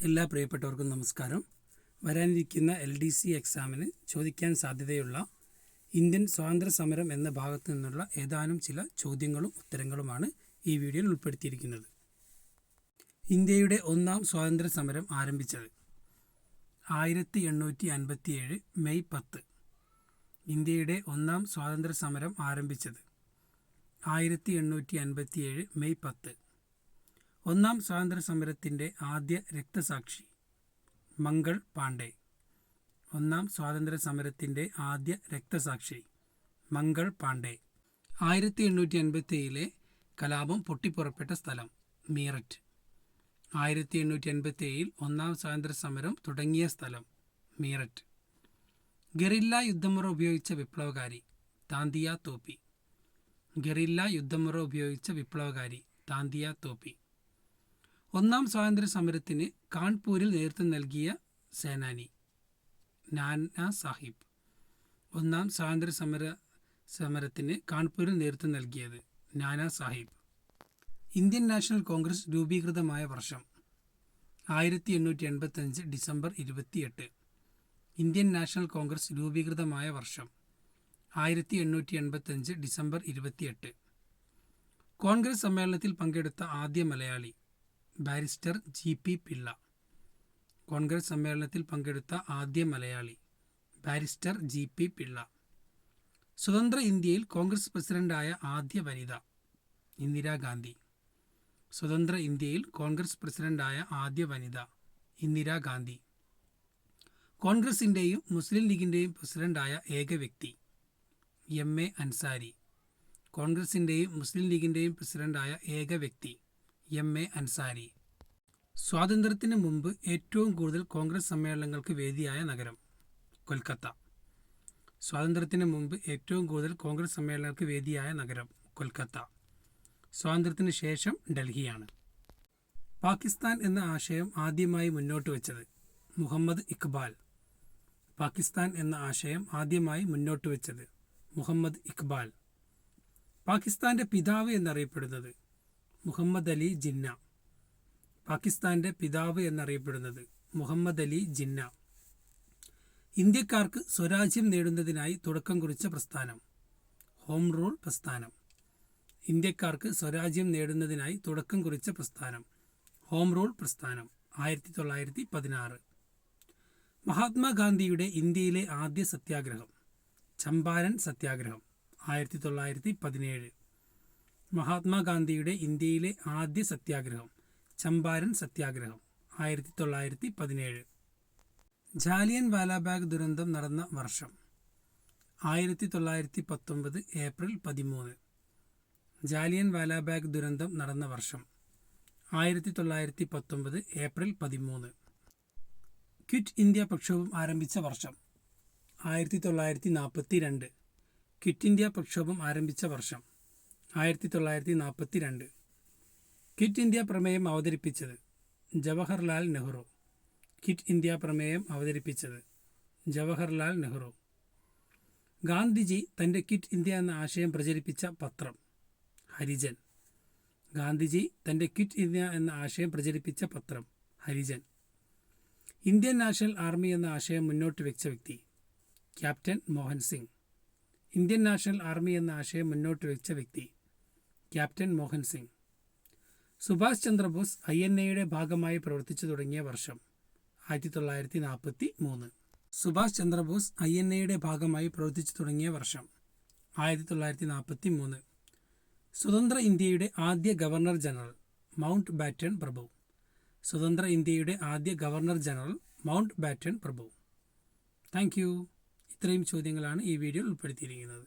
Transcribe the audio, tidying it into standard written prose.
എല്ലാ പ്രിയപ്പെട്ടവർക്കും നമസ്കാരം. വരാനിരിക്കുന്ന LDC എക്സാമിന് ചോദിക്കാൻ സാധ്യതയുള്ള ഇന്ത്യൻ സ്വാതന്ത്ര്യ സമരം എന്ന ഭാഗത്തു നിന്നുള്ള ഏതാനും ചില ചോദ്യങ്ങളും ഉത്തരങ്ങളുമാണ് ഈ വീഡിയോയിൽ ഉൾപ്പെടുത്തിയിരിക്കുന്നത്. ഇന്ത്യയുടെ ഒന്നാം സ്വാതന്ത്ര്യ സമരം ആരംഭിച്ചത് 1857 മെയ് 10. ഇന്ത്യയുടെ ഒന്നാം സ്വാതന്ത്ര്യ സമരം ആരംഭിച്ചത് 1857 മെയ് 10. ഒന്നാം സ്വാതന്ത്ര്യ സമരത്തിൻ്റെ ആദ്യ രക്തസാക്ഷി മംഗൾ പാണ്ഡെ. ഒന്നാം സ്വാതന്ത്ര്യ സമരത്തിൻ്റെ ആദ്യ രക്തസാക്ഷി മംഗൾ പാണ്ഡെ. 1887 കലാപം പൊട്ടിപ്പുറപ്പെട്ട സ്ഥലം മീററ്റ്. 1887 ഒന്നാം സ്വാതന്ത്ര്യ സമരം തുടങ്ങിയ സ്ഥലം മീററ്റ്. ഗറില്ല യുദ്ധമുറ ഉപയോഗിച്ച വിപ്ലവകാരി താന്തിയ തോപ്പി. ഗറില്ല യുദ്ധമുറ ഉപയോഗിച്ച വിപ്ലവകാരി താന്തിയ തോപ്പി. ഒന്നാം സ്വാതന്ത്ര്യ സമരത്തിന് കാൺപൂരിൽ നേതൃത്വം നൽകിയ സേനാനി നാനാ സാഹിബ്. ഒന്നാം സ്വാതന്ത്ര്യ സമരത്തിന് കാൺപൂരിൽ നേതൃത്വം നൽകിയത് നാനാ സാഹിബ്. ഇന്ത്യൻ നാഷണൽ കോൺഗ്രസ് രൂപീകൃതമായ വർഷം 1885 ഡിസംബർ 28. ഇന്ത്യൻ നാഷണൽ കോൺഗ്രസ് രൂപീകൃതമായ വർഷം 1885 ഡിസംബർ 28. കോൺഗ്രസ് സമ്മേളനത്തിൽ പങ്കെടുത്ത ആദ്യ മലയാളി ബാരിസ്റ്റർ GP പിള്ള. കോൺഗ്രസ് സമ്മേളനത്തിൽ പങ്കെടുത്ത ആദ്യ മലയാളി ബാരിസ്റ്റർ GP പിള്ള. സ്വതന്ത്ര ഇന്ത്യയിൽ കോൺഗ്രസ് പ്രസിഡന്റായ ആദ്യ വനിത ഇന്ദിരാഗാന്ധി. സ്വതന്ത്ര ഇന്ത്യയിൽ കോൺഗ്രസ് പ്രസിഡന്റായ ആദ്യ വനിത ഇന്ദിരാഗാന്ധി. കോൺഗ്രസിൻ്റെയും മുസ്ലിം ലീഗിൻ്റെയും പ്രസിഡന്റായ ഏക വ്യക്തി MA അൻസാരി. കോൺഗ്രസിൻ്റെയും മുസ്ലിം ലീഗിൻ്റെയും പ്രസിഡന്റായ ഏക വ്യക്തി MA അൻസാരി. സ്വാതന്ത്ര്യത്തിന് മുമ്പ് ഏറ്റവും കൂടുതൽ കോൺഗ്രസ് സമ്മേളനങ്ങൾക്ക് വേദിയായ നഗരം കൊൽക്കത്ത. സ്വാതന്ത്ര്യത്തിന് മുമ്പ് ഏറ്റവും കൂടുതൽ കോൺഗ്രസ് സമ്മേളനങ്ങൾക്ക് വേദിയായ നഗരം കൊൽക്കത്ത. സ്വാതന്ത്ര്യത്തിന് ശേഷം ഡൽഹിയാണ്. പാകിസ്ഥാൻ എന്ന ആശയം ആദ്യമായി മുന്നോട്ട് വച്ചത് മുഹമ്മദ് ഇഖ്ബാൽ. പാകിസ്ഥാൻ എന്ന ആശയം ആദ്യമായി മുന്നോട്ട് വച്ചത് മുഹമ്മദ് ഇഖ്ബാൽ. പാകിസ്ഥാന്റെ പിതാവ് എന്നറിയപ്പെടുന്നത് മുഹമ്മദ് അലി ജിന്ന. പാകിസ്ഥാന്റെ പിതാവ് എന്നറിയപ്പെടുന്നത് മുഹമ്മദ് അലി ജിന്ന. ഇന്ത്യക്കാർക്ക് സ്വരാജ്യം നേടുന്നതിനായി തുടക്കം കുറിച്ച പ്രസ്ഥാനം ഹോം റൂൾ പ്രസ്ഥാനം. ഇന്ത്യക്കാർക്ക് സ്വരാജ്യം നേടുന്നതിനായി തുടക്കം കുറിച്ച പ്രസ്ഥാനം ഹോം റൂൾ പ്രസ്ഥാനം 1916. മഹാത്മാഗാന്ധിയുടെ ഇന്ത്യയിലെ ആദ്യ സത്യാഗ്രഹം ചമ്പാരൻ സത്യാഗ്രഹം 1917. മഹാത്മാഗാന്ധിയുടെ ഇന്ത്യയിലെ ആദ്യ സത്യാഗ്രഹം ചമ്പാരൻ സത്യാഗ്രഹം 1917. ജാലിയൻ വാലാബാഗ് ദുരന്തം നടന്ന വർഷം 1919 ഏപ്രിൽ 13. ജാലിയൻ വാലാബാഗ് ദുരന്തം നടന്ന വർഷം 1919 ഏപ്രിൽ 13. ക്വിറ്റ് ഇന്ത്യ പ്രക്ഷോഭം ആരംഭിച്ച വർഷം 1942. ക്വിറ്റ് ഇന്ത്യ പ്രക്ഷോഭം ആരംഭിച്ച വർഷം 1942. ക്വിറ്റ് ഇന്ത്യ പ്രമേയം അവതരിപ്പിച്ചത് ജവഹർലാൽ നെഹ്റു. ക്വിറ്റ് ഇന്ത്യ പ്രമേയം അവതരിപ്പിച്ചത് ജവഹർലാൽ നെഹ്റു. ഗാന്ധിജി തൻ്റെ ക്വിറ്റ് ഇന്ത്യ എന്ന ആശയം പ്രചരിപ്പിച്ച പത്രം ഹരിജൻ. ഗാന്ധിജി തൻ്റെ ക്വിറ്റ് ഇന്ത്യ എന്ന ആശയം പ്രചരിപ്പിച്ച പത്രം ഹരിജൻ. ഇന്ത്യൻ നാഷണൽ ആർമി എന്ന ആശയം മുന്നോട്ട് വെച്ച വ്യക്തി captain Mohan Singh. Indian national army എന്ന ആശയം മുന്നോട്ട് വെച്ച വ്യക്തി ക്യാപ്റ്റൻ മോഹൻ സിംഗ്. സുഭാഷ് ചന്ദ്രബോസ് INA ഭാഗമായി പ്രവർത്തിച്ചു തുടങ്ങിയ വർഷം 1943. സുഭാഷ് ചന്ദ്രബോസ് INA ഭാഗമായി പ്രവർത്തിച്ചു തുടങ്ങിയ വർഷം 1943. സ്വതന്ത്ര ഇന്ത്യയുടെ ആദ്യ ഗവർണർ ജനറൽ മൗണ്ട് ബാറ്റൺ പ്രഭു. സ്വതന്ത്ര ഇന്ത്യയുടെ ആദ്യ ഗവർണർ ജനറൽ മൗണ്ട് ബാറ്റൺ പ്രഭു. Thank you. ഇത്രയും ചോദ്യങ്ങളാണ് ഈ വീഡിയോയിൽ ഉൾപ്പെടുത്തിയിരിക്കുന്നത്.